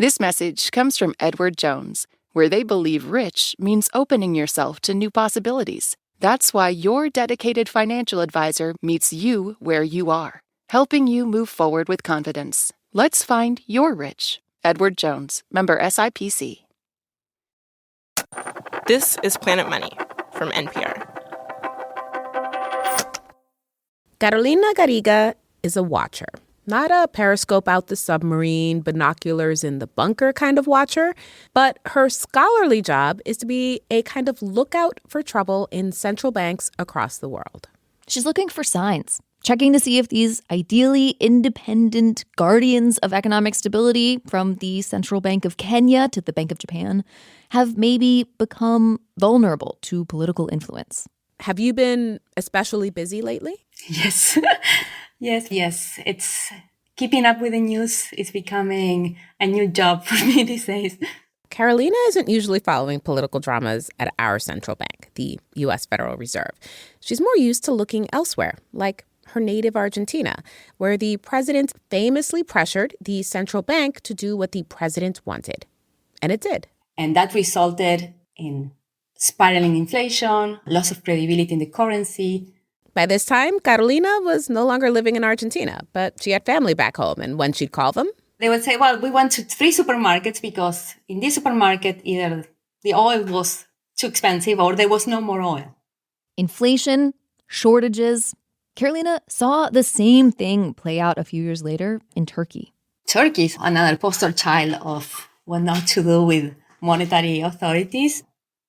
This message comes from Edward Jones, where they believe rich means opening yourself to new possibilities. That's why your dedicated financial advisor meets you where you are, helping you move forward with confidence. Let's find your rich. Edward Jones, member SIPC. This is Planet Money from NPR. Carolina Garriga is a watcher. Not a periscope out the submarine, binoculars in the bunker kind of watcher, but her scholarly job is to be a kind of lookout for trouble in central banks across the world. She's looking for signs, checking to see if these ideally independent guardians of economic stability, from the Central Bank of Kenya to the Bank of Japan, have maybe become vulnerable to political influence. Have you been especially busy lately? Yes. Yes. It's keeping up with the news is becoming a new job for me these days. Carolina isn't usually following political dramas at our central bank, the U.S. Federal Reserve. She's more used to looking elsewhere, like her native Argentina, where the president famously pressured the central bank to do what the president wanted. And it did. And that resulted in spiraling inflation, loss of credibility in the currency. By this time, Carolina was no longer living in Argentina, but she had family back home. And when she'd call them, they would say, well, we went to 3 supermarkets because in this supermarket, either the oil was too expensive or there was no more oil. Inflation, shortages. Carolina saw the same thing play out a few years later in Turkey. Turkey is another poster child of what not to do with monetary authorities.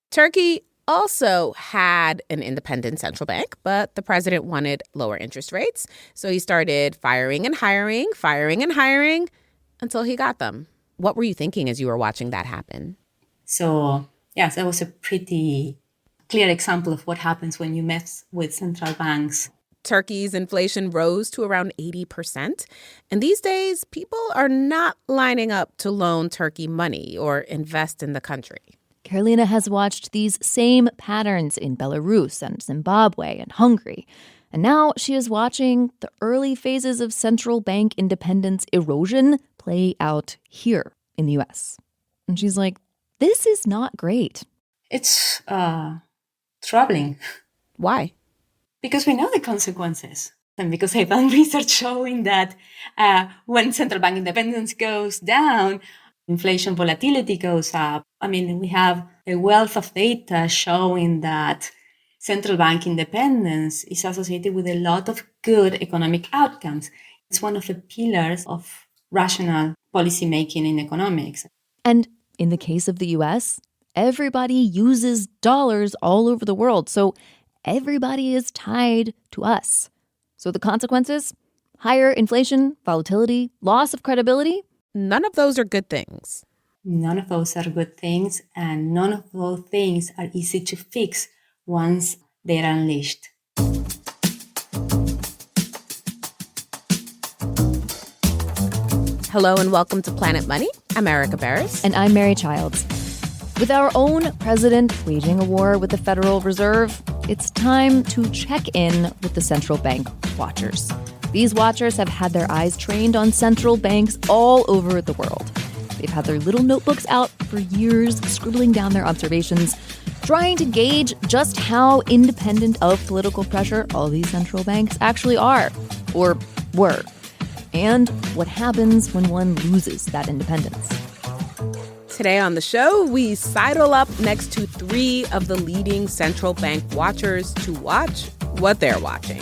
Turkey also had an independent central bank, but the president wanted lower interest rates. So he started firing and hiring until he got them. What were you thinking as you were watching that happen? So, yes, that was a pretty clear example of what happens when you mess with central banks. Turkey's inflation rose to around 80%. And these days, people are not lining up to loan Turkey money or invest in the country. Carolina has watched these same patterns in Belarus and Zimbabwe and Hungary. And now she is watching the early phases of central bank independence erosion play out here in the U.S. And she's like, this is not great. It's troubling. Why? Because we know the consequences. And because I've done research showing that when central bank independence goes down, inflation volatility goes up. I mean, we have a wealth of data showing that central bank independence is associated with a lot of good economic outcomes. It's one of the pillars of rational policymaking in economics. And in the case of the U.S., everybody uses dollars all over the world. So everybody is tied to us. So the consequences? Higher inflation, volatility, loss of credibility? None of those are good things. None of those are good things, and none of those things are easy to fix once they're unleashed. Hello and welcome to Planet Money. I'm Erica Barris. And I'm Mary Childs. With our own president waging a war with the Federal Reserve, it's time to check in with the central bank watchers. These watchers have had their eyes trained on central banks all over the world. They've had their little notebooks out for years, scribbling down their observations, trying to gauge just how independent of political pressure all these central banks actually are, or were, and what happens when one loses that independence. Today on the show, we sidle up next to 3 of the leading central bank watchers to watch what they're watching.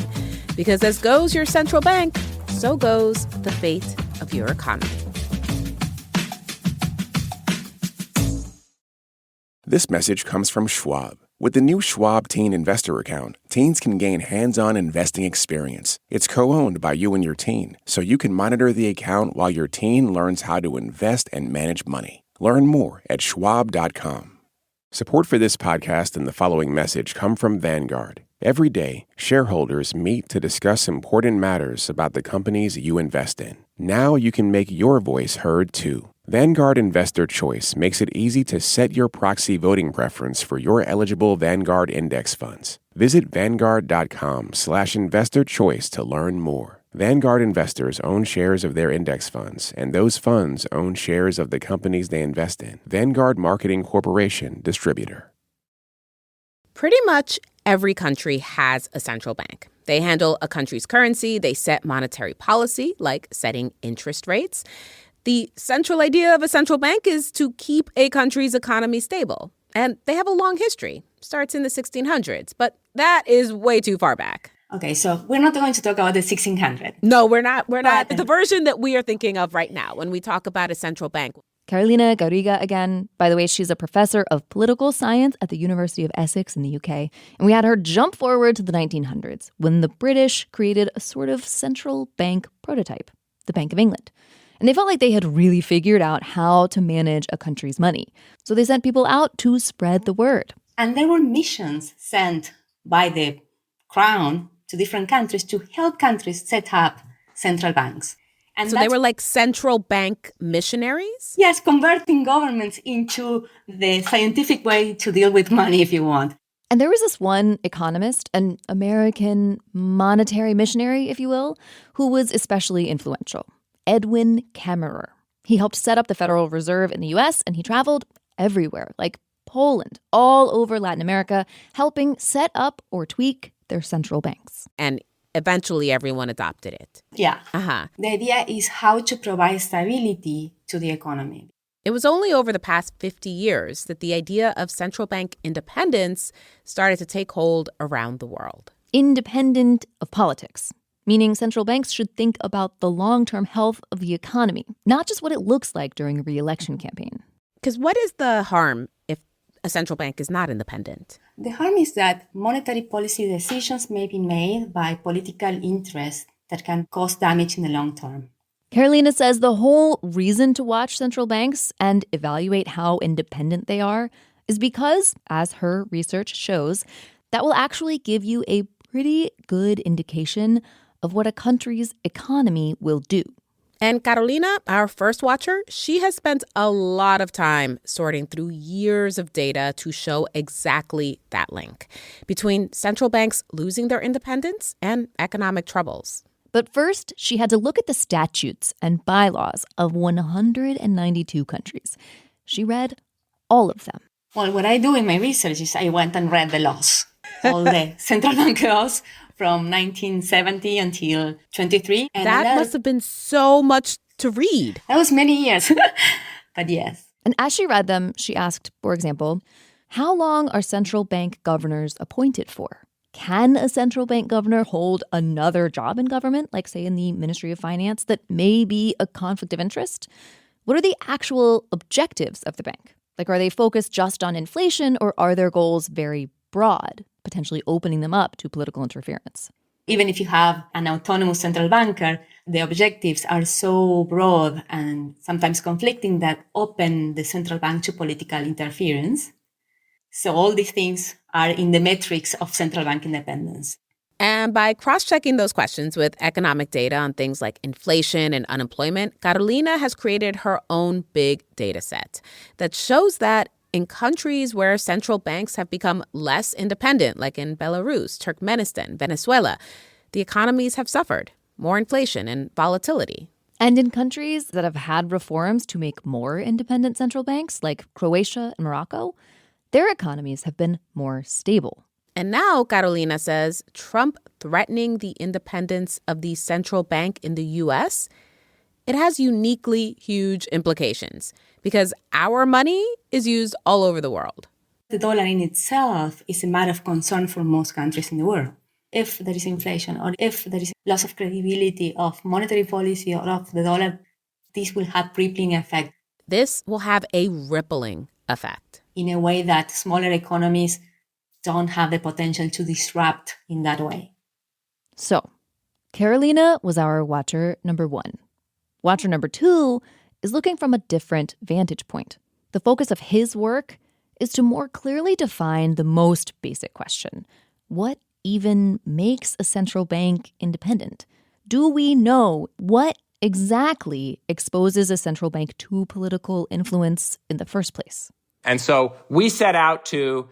Because as goes your central bank, so goes the fate of your economy. This message comes from Schwab. With the new Schwab Teen Investor Account, teens can gain hands-on investing experience. It's co-owned by you and your teen, so you can monitor the account while your teen learns how to invest and manage money. Learn more at schwab.com. Support for this podcast and the following message come from Vanguard. Every day, shareholders meet to discuss important matters about the companies you invest in. Now you can make your voice heard too. Vanguard Investor Choice makes it easy to set your proxy voting preference for your eligible Vanguard index funds. Visit Vanguard.com/investorchoice to learn more. Vanguard investors own shares of their index funds, and those funds own shares of the companies they invest in. Vanguard Marketing Corporation, distributor. Pretty much every country has a central bank. They handle a country's currency. They set monetary policy, like setting interest rates. The central idea of a central bank is to keep a country's economy stable. And they have a long history. Starts in the 1600s, but that is way too far back. Okay, so we're not going to talk about the 1600s. No, we're not. We're not. The version that we are thinking of right now when we talk about a central bank. Carolina Garriga again. By the way, she's a professor of political science at the University of Essex in the UK. And we had her jump forward to the 1900s when the British created a sort of central bank prototype, the Bank of England. And they felt like they had really figured out how to manage a country's money. So they sent people out to spread the word. And there were missions sent by the crown to different countries to help countries set up central banks. And so they were like central bank missionaries? Yes, converting governments into the scientific way to deal with money, if you want. And there was this one economist, an American monetary missionary, if you will, who was especially influential, Edwin Kammerer. He helped set up the Federal Reserve in the U.S., and he traveled everywhere, like Poland, all over Latin America, helping set up or tweak their central banks. And eventually everyone adopted it. Yeah. Uh-huh. The idea is how to provide stability to the economy. It was only over the past 50 years that the idea of central bank independence started to take hold around the world. Independent of politics, meaning central banks should think about the long-term health of the economy, not just what it looks like during a re-election campaign. Because what is the harm if a central bank is not independent? The harm is that monetary policy decisions may be made by political interests that can cause damage in the long term. Carolina says the whole reason to watch central banks and evaluate how independent they are is because, as her research shows, that will actually give you a pretty good indication of what a country's economy will do. And Carolina, our first watcher, she has spent a lot of time sorting through years of data to show exactly that link between central banks losing their independence and economic troubles. But first, she had to look at the statutes and bylaws of 192 countries. She read all of them. Well, what I do in my research is I went and read the laws, all the central bank laws from 1970 until 23. And that must have been so much to read. That was many years, but yes. And as she read them, she asked, for example, how long are central bank governors appointed for? Can a central bank governor hold another job in government, like say in the Ministry of Finance, that may be a conflict of interest? What are the actual objectives of the bank? Like, are they focused just on inflation, or are their goals very broad, potentially opening them up to political interference? Even if you have an autonomous central banker, the objectives are so broad and sometimes conflicting that open the central bank to political interference. So all these things are in the metrics of central bank independence. And by cross-checking those questions with economic data on things like inflation and unemployment, Carolina has created her own big data set that shows that in countries where central banks have become less independent, like in Belarus, Turkmenistan, Venezuela, the economies have suffered more inflation and volatility. And in countries that have had reforms to make more independent central banks, like Croatia and Morocco, their economies have been more stable. And now, Carolina says, Trump threatening the independence of the central bank in the U.S., it has uniquely huge implications because our money is used all over the world. The dollar in itself is a matter of concern for most countries in the world. If there is inflation or if there is loss of credibility of monetary policy or of the dollar, this will have rippling effect. This will have a rippling effect. In a way that smaller economies don't have the potential to disrupt in that way. So, Carolina was our watcher number one. Watcher number two is looking from a different vantage point. The focus of his work is to more clearly define the most basic question. What even makes a central bank independent? Do we know what exactly exposes a central bank to political influence in the first place? And so we set out to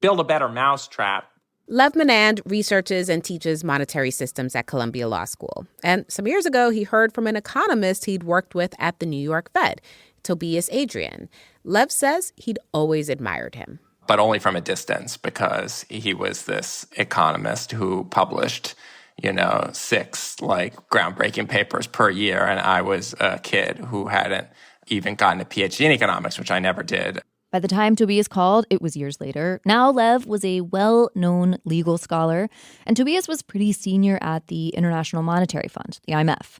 build a better mousetrap Lev Menand researches and teaches monetary systems at Columbia Law School. And some years ago, he heard from an economist he'd worked with at the New York Fed, Tobias Adrian. Lev says he'd always admired him. But only from a distance, because he was this economist who published, 6 groundbreaking papers per year. And I was a kid who hadn't even gotten a PhD in economics, which I never did. By the time Tobias called, it was years later. Now Lev was a well-known legal scholar, and Tobias was pretty senior at the International Monetary Fund, the IMF.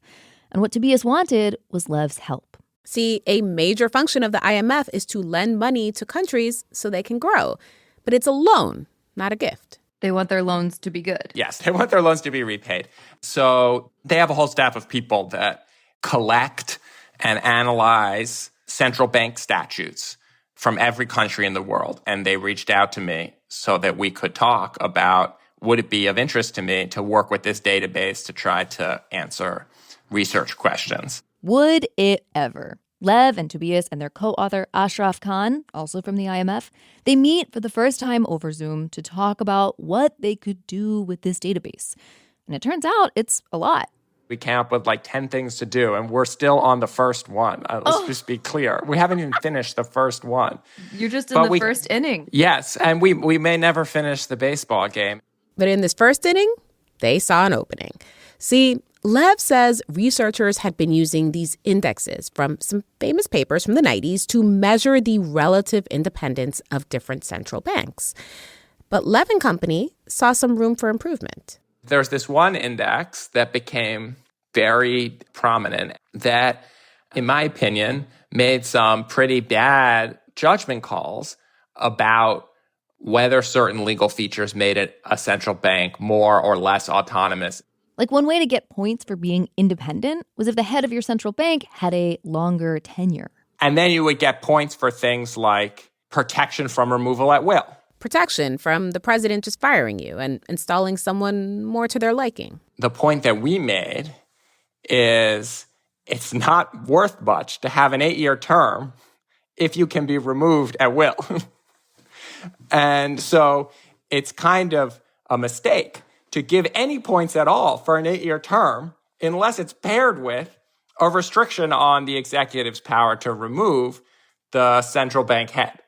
And what Tobias wanted was Lev's help. See, a major function of the IMF is to lend money to countries so they can grow. But it's a loan, not a gift. They want their loans to be good. Yes, they want their loans to be repaid. So they have a whole staff of people that collect and analyze central bank statutes from every country in the world. And they reached out to me so that we could talk about, would it be of interest to me to work with this database to try to answer research questions? Would it ever? Lev and Tobias and their co-author Ashraf Khan, also from the IMF, they meet for the first time over Zoom to talk about what they could do with this database. And it turns out it's a lot. We came up with 10 things to do, and we're still on the first one. Let's just be clear. We haven't even finished the first one. You're just in the first inning. Yes, and we may never finish the baseball game. But in this first inning, they saw an opening. See, Lev says researchers had been using these indexes from some famous papers from the 90s to measure the relative independence of different central banks. But Lev and company saw some room for improvement. There's this one index that became very prominent that, in my opinion, made some pretty bad judgment calls about whether certain legal features made it a central bank more or less autonomous. Like one way to get points for being independent was if the head of your central bank had a longer tenure. And then you would get points for things like protection from removal at will. Protection from the president just firing you and installing someone more to their liking. The point that we made is it's not worth much to have an 8-year term if you can be removed at will. And so it's kind of a mistake to give any points at all for an 8-year term unless it's paired with a restriction on the executive's power to remove the central bank head.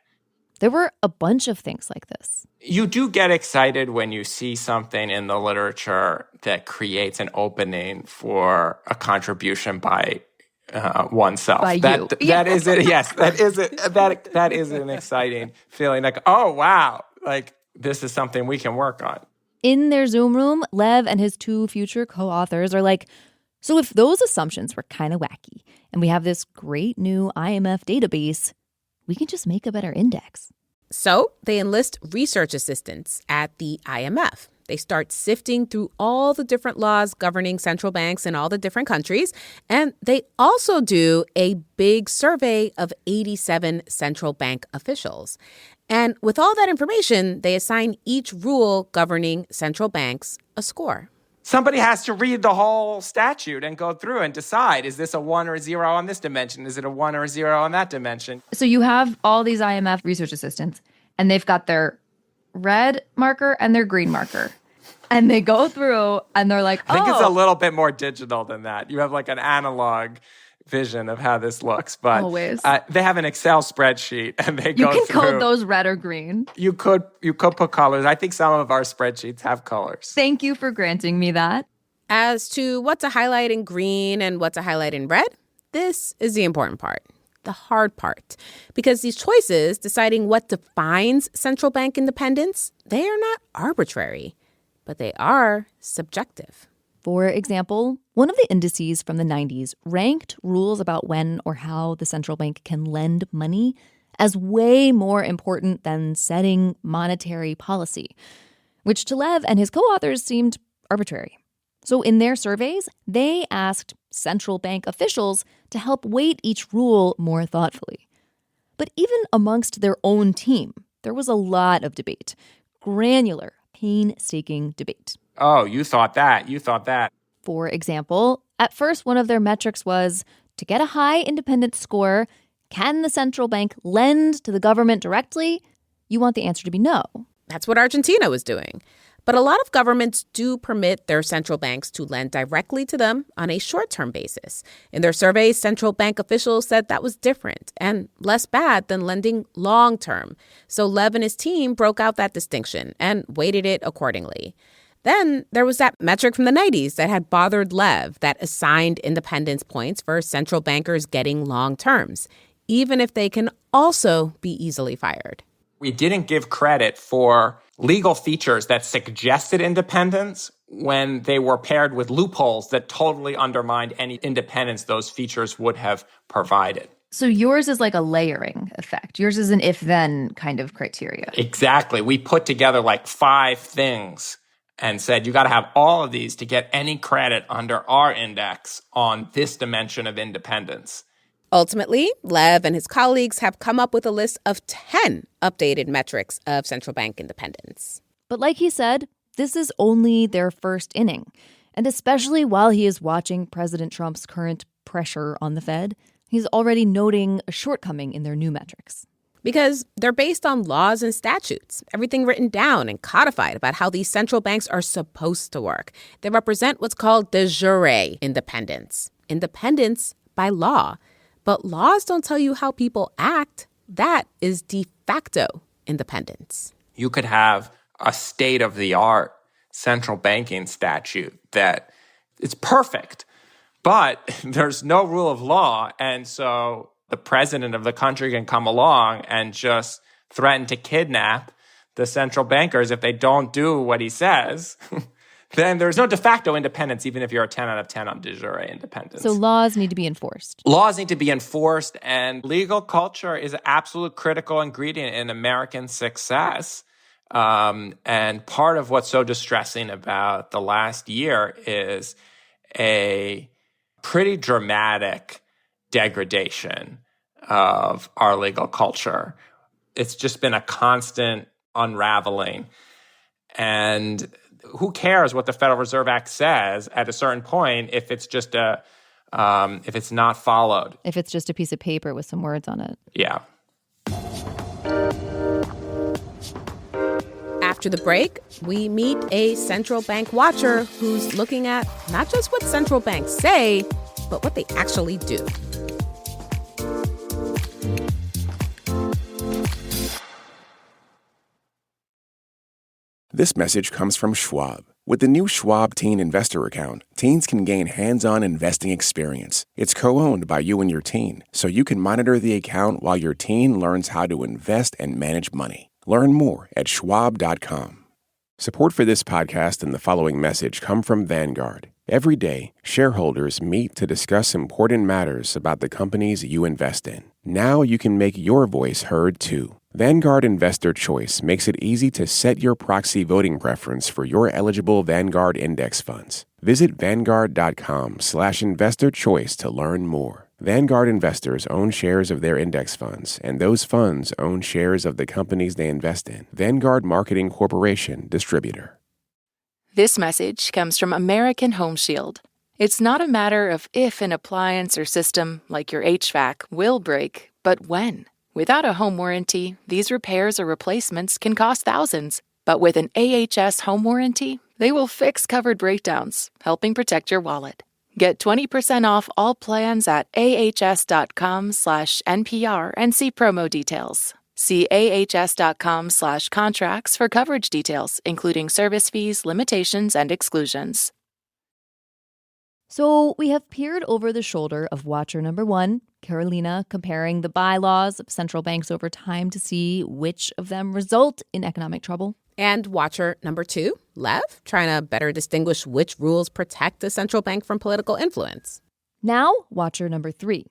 There were a bunch of things like this. You do get excited when you see something in the literature that creates an opening for a contribution by oneself. By you. That is it. Yes, that is an exciting feeling. Like, oh wow, this is something we can work on. In their Zoom room, Lev and his 2 future co-authors are like, so if those assumptions were kind of wacky and we have this great new IMF database, we can just make a better index. So they enlist research assistants at the IMF. They start sifting through all the different laws governing central banks in all the different countries. And they also do a big survey of 87 central bank officials. And with all that information, they assign each rule governing central banks a score. Somebody has to read the whole statute and go through and decide, is this a 1 or a 0 on this dimension? Is it a 1 or a 0 on that dimension? So you have all these IMF research assistants, and they've got their red marker and their green marker. And they go through, and they're like, I think it's a little bit more digital than that. You have an analog vision of how this looks, but always. They have an Excel spreadsheet, and they go through. You can code those red or green. You could put colors. I think some of our spreadsheets have colors. Thank you for granting me that. As to what to highlight in green and what to highlight in red, this is the important part, the hard part. Because these choices, deciding what defines central bank independence, they are not arbitrary, but they are subjective. For example, one of the indices from the 90s ranked rules about when or how the central bank can lend money as way more important than setting monetary policy, which to Lev and his co-authors seemed arbitrary. So in their surveys, they asked central bank officials to help weight each rule more thoughtfully. But even amongst their own team, there was a lot of debate, granular, painstaking debate. Oh, you thought that. You thought that. For example, at first, one of their metrics was to get a high independence score, can the central bank lend to the government directly? You want the answer to be no. That's what Argentina was doing. But a lot of governments do permit their central banks to lend directly to them on a short-term basis. In their surveys, central bank officials said that was different and less bad than lending long-term. So Lev and his team broke out that distinction and weighted it accordingly. Then there was that metric from the 90s that had bothered Lev that assigned independence points for central bankers getting long terms, even if they can also be easily fired. We didn't give credit for legal features that suggested independence when they were paired with loopholes that totally undermined any independence those features would have provided. So yours is like a layering effect. Yours is an if-then kind of criteria. Exactly. We put together like 5 things and said, you got to have all of these to get any credit under our index on this dimension of independence. Ultimately, Lev and his colleagues have come up with a list of 10 updated metrics of central bank independence. But like he said, this is only their first inning. And especially while he is watching President Trump's current pressure on the Fed, he's already noting a shortcoming in their new metrics. Because they're based on laws and statutes, everything written down and codified about how these central banks are supposed to work. They represent what's called de jure independence. Independence by law. But laws don't tell you how people act. That is de facto independence. You could have a state-of-the-art central banking statute that it's perfect, but there's no rule of law, and so the president of the country can come along and just threaten to kidnap the central bankers if they don't do what he says. Then there's no de facto independence, even if you're a 10 out of 10 on de jure independence. So laws need to be enforced. Laws need to be enforced, and legal culture is an absolute critical ingredient in American success. And part of what's so distressing about the last year is a pretty dramatic degradation of our legal culture. It's just been a constant unraveling. And who cares what the Federal Reserve Act says at a certain point if it's just if it's not followed? If it's just a piece of paper with some words on it. Yeah. After the break, we meet a central bank watcher who's looking at not just what central banks say, but what they actually do. This message comes from Schwab. With the new Schwab Teen Investor Account, teens can gain hands-on investing experience. It's co-owned by you and your teen, so you can monitor the account while your teen learns how to invest and manage money. Learn more at schwab.com. Support for this podcast and the following message come from Vanguard. Every day, shareholders meet to discuss important matters about the companies you invest in. Now you can make your voice heard too. Vanguard Investor Choice makes it easy to set your proxy voting preference for your eligible Vanguard index funds. Visit Vanguard.com/investor choice to learn more. Vanguard investors own shares of their index funds, and those funds own shares of the companies they invest in. Vanguard Marketing Corporation, distributor. This message comes from American Home Shield. It's not a matter of if an appliance or system, like your HVAC, will break, but when. Without a home warranty, these repairs or replacements can cost thousands. But with an AHS home warranty, they will fix covered breakdowns, helping protect your wallet. Get 20% off all plans at ahs.com/NPR and see promo details. See ahs.com/contracts for coverage details, including service fees, limitations, and exclusions. So we have peered over the shoulder of watcher number 1, Carolina, comparing the bylaws of central banks over time to see which of them result in economic trouble. And watcher number 2, Lev, trying to better distinguish which rules protect the central bank from political influence. Now, watcher number 3.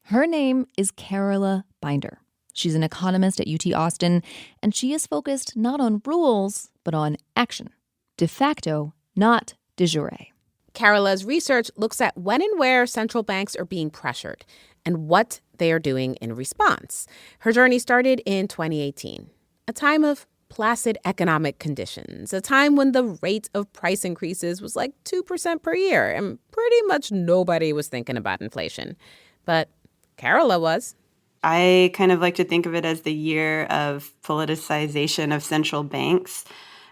Her name is Carola Binder. She's an economist at UT Austin, and she is focused not on rules, but on action. De facto, not de jure. Carola's research looks at when and where central banks are being pressured and what they are doing in response. Her journey started in 2018, a time of placid economic conditions, a time when the rate of price increases was like 2% per year, and pretty much nobody was thinking about inflation. But Carola was. I kind of like to think of it as the year of politicization of central banks.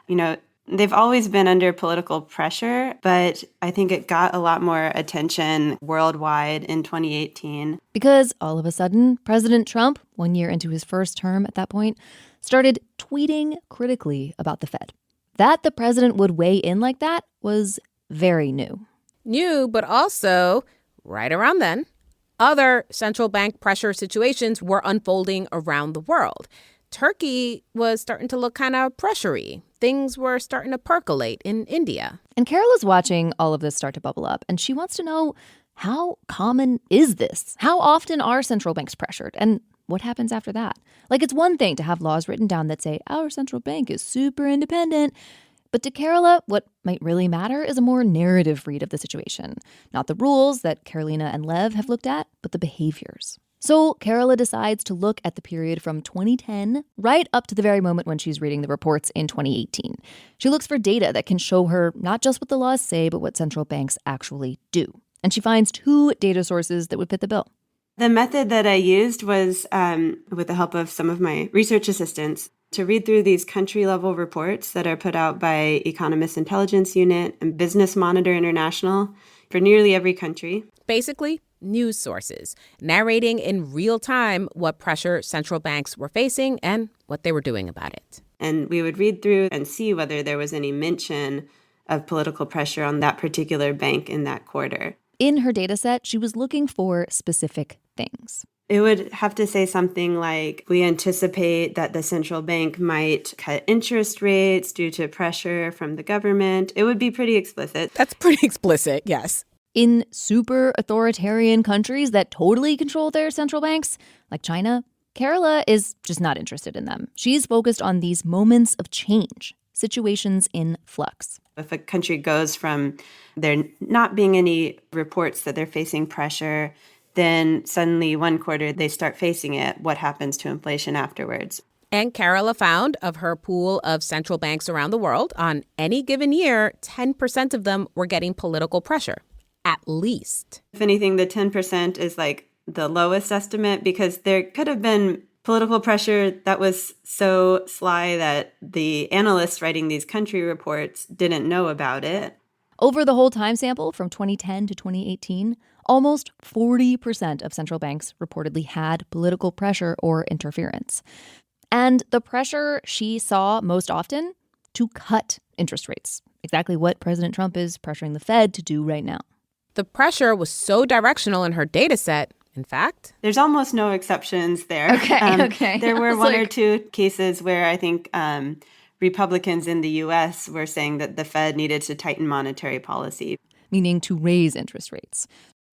You know, They've always been under political pressure, but I think it got a lot more attention worldwide in 2018. Because all of a sudden, President Trump, 1 year into his first term at that point, started tweeting critically about the Fed. That the president would weigh in like that was very new. New, but also, right around then, other central bank pressure situations were unfolding around the world. Turkey was starting to look kind of pressure-y. Things were starting to percolate in India. And Carola's watching all of this start to bubble up, and she wants to know, how common is this? How often are central banks pressured? And what happens after that? Like, it's one thing to have laws written down that say, our central bank is super independent. But to Carola, what might really matter is a more narrative read of the situation. Not the rules that Carolina and Lev have looked at, but the behaviors. So Carola decides to look at the period from 2010 right up to the very moment when she's reading the reports in 2018. She looks for data that can show her not just what the laws say, but what central banks actually do. And she finds 2 data sources that would fit the bill. The method that I used was, with the help of some of my research assistants, to read through these country-level reports that are put out by Economist Intelligence Unit and Business Monitor International for nearly every country. Basically, news sources narrating in real time what pressure central banks were facing and what they were doing about it. And we would read through and see whether there was any mention of political pressure on that particular bank in that quarter. In her data set, she was looking for specific things. It would have to say something like, we anticipate that the central bank might cut interest rates due to pressure from the government. It would be pretty explicit. That's pretty explicit, yes. In super authoritarian countries that totally control their central banks, like China, Carola is just not interested in them. She's focused on these moments of change, situations in flux. If a country goes from there not being any reports that they're facing pressure, then suddenly one quarter they start facing it, what happens to inflation afterwards? And Carola found of her pool of central banks around the world, on any given year, 10% of them were getting political pressure, at least. If anything, the 10% is like the lowest estimate, because there could have been political pressure that was so sly that the analysts writing these country reports didn't know about it. Over the whole time sample from 2010 to 2018, almost 40% of central banks reportedly had political pressure or interference. And the pressure she saw most often? To cut interest rates. Exactly what President Trump is pressuring the Fed to do right now. The pressure was so directional in her data set. In fact, there's almost no exceptions there. Okay. There were one or two cases where I think Republicans in the U.S. were saying that the Fed needed to tighten monetary policy. Meaning to raise interest rates.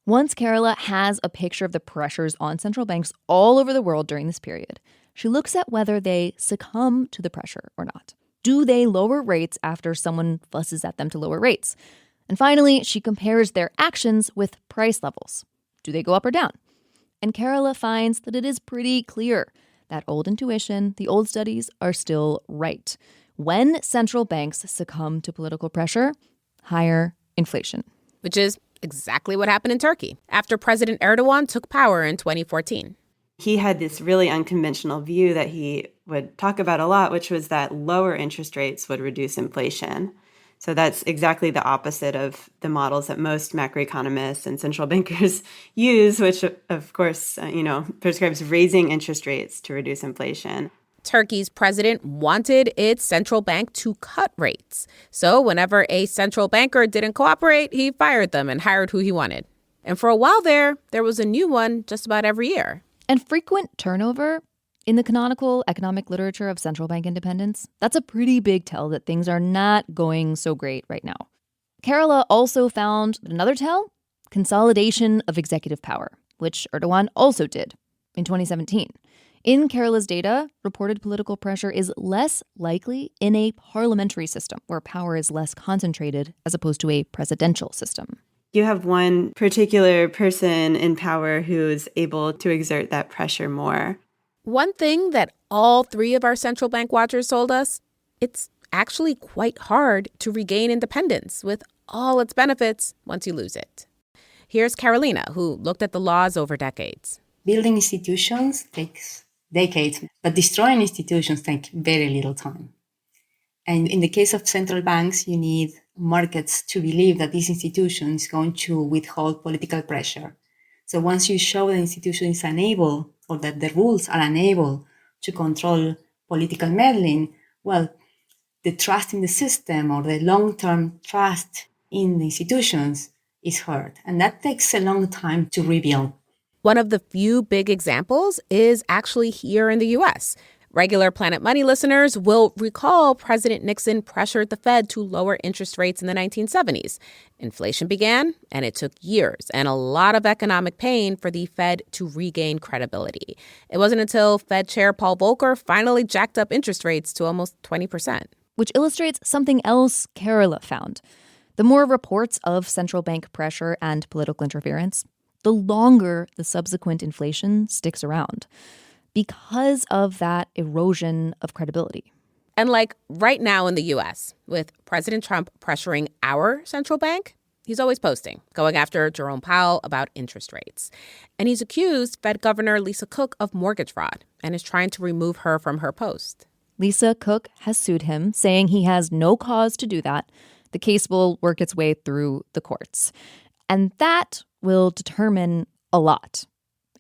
Once Carola has a picture of the pressures on central banks all over the world during this period, she looks at whether they succumb to the pressure or not. Do they lower rates after someone fusses at them to lower rates? And finally, she compares their actions with price levels. Do they go up or down? And Carola finds that it is pretty clear. That old intuition, the old studies are still right. When central banks succumb to political pressure, higher inflation. Which is exactly what happened in Turkey after President Erdogan took power in 2014. He had this really unconventional view that he would talk about a lot, which was that lower interest rates would reduce inflation. So that's exactly the opposite of the models that most macroeconomists and central bankers use, which, of course, prescribes raising interest rates to reduce inflation. Turkey's president wanted its central bank to cut rates. So whenever a central banker didn't cooperate, he fired them and hired who he wanted. And for a while there was a new one just about every year. And frequent turnover in the canonical economic literature of central bank independence, that's a pretty big tell that things are not going so great right now. Carola also found another tell, consolidation of executive power, which Erdogan also did in 2017. In Carola's data, reported political pressure is less likely in a parliamentary system where power is less concentrated as opposed to a presidential system. You have one particular person in power who's able to exert that pressure more. One thing that all 3 of our central bank watchers told us, it's actually quite hard to regain independence with all its benefits once you lose it. Here's Carolina, who looked at the laws over decades. Building institutions takes decades, but destroying institutions take very little time. And in the case of central banks, you need markets to believe that this institution is going to withhold political pressure. So once you show the institution is unable, or that the rules are unable to control political meddling, well, the trust in the system or the long-term trust in the institutions is hurt. And that takes a long time to rebuild. One of the few big examples is actually here in the U.S. Regular Planet Money listeners will recall President Nixon pressured the Fed to lower interest rates in the 1970s. Inflation began, and it took years and a lot of economic pain for the Fed to regain credibility. It wasn't until Fed Chair Paul Volcker finally jacked up interest rates to almost 20%. Which illustrates something else Kerala found. The more reports of central bank pressure and political interference, the longer the subsequent inflation sticks around, because of that erosion of credibility. And like right now in the U.S., with President Trump pressuring our central bank, he's always posting, going after Jerome Powell about interest rates. And he's accused Fed Governor Lisa Cook of mortgage fraud and is trying to remove her from her post. Lisa Cook has sued him, saying he has no cause to do that. The case will work its way through the courts. And that will determine a lot.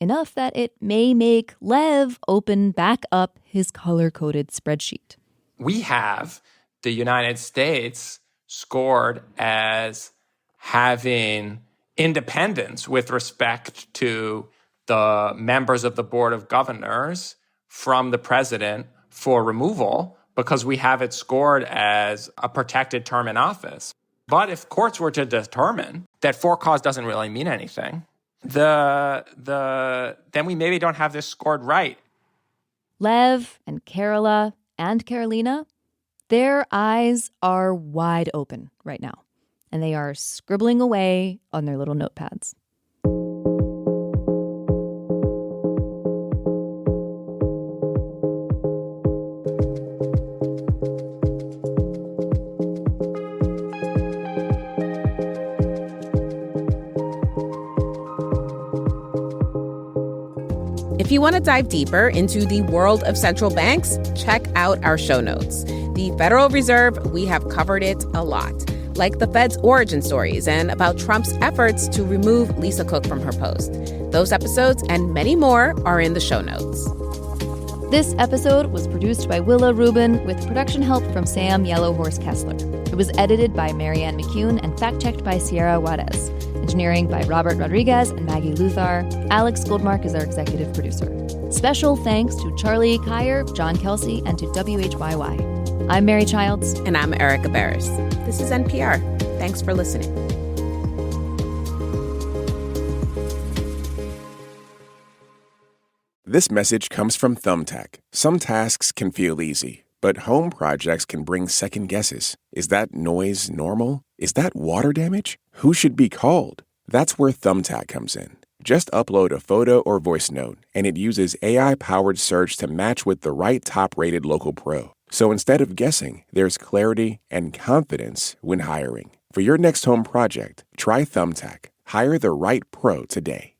Enough that it may make Lev open back up his color-coded spreadsheet. We have the United States scored as having independence with respect to the members of the Board of Governors from the president for removal because we have it scored as a protected term in office. But if courts were to determine that for cause doesn't really mean anything, then we maybe don't have this scored right. Lev and Kerala and Carolina, their eyes are wide open right now, and they are scribbling away on their little notepads. If you want to dive deeper into the world of central banks, check out our show notes. The Federal Reserve, we have covered it a lot, like the Fed's origin stories and about Trump's efforts to remove Lisa Cook from her post. Those episodes and many more are in the show notes. This episode was produced by Willa Rubin with production help from Sam Yellowhorse Kesler. It was edited by Marianne McCune and fact-checked by Sierra Juarez. Engineering by Robert Rodriguez and Maggie Luthar. Alex Goldmark is our executive producer. Special thanks to Charlie Kyer, John Kelsey, and to WHYY. I'm Mary Childs. And I'm Erica Barris. This is NPR. Thanks for listening. This message comes from Thumbtack. Some tasks can feel easy, but home projects can bring second guesses. Is that noise normal? Is that water damage? Who should be called? That's where Thumbtack comes in. Just upload a photo or voice note, and it uses AI-powered search to match with the right top-rated local pro. So instead of guessing, there's clarity and confidence when hiring. For your next home project, try Thumbtack. Hire the right pro today.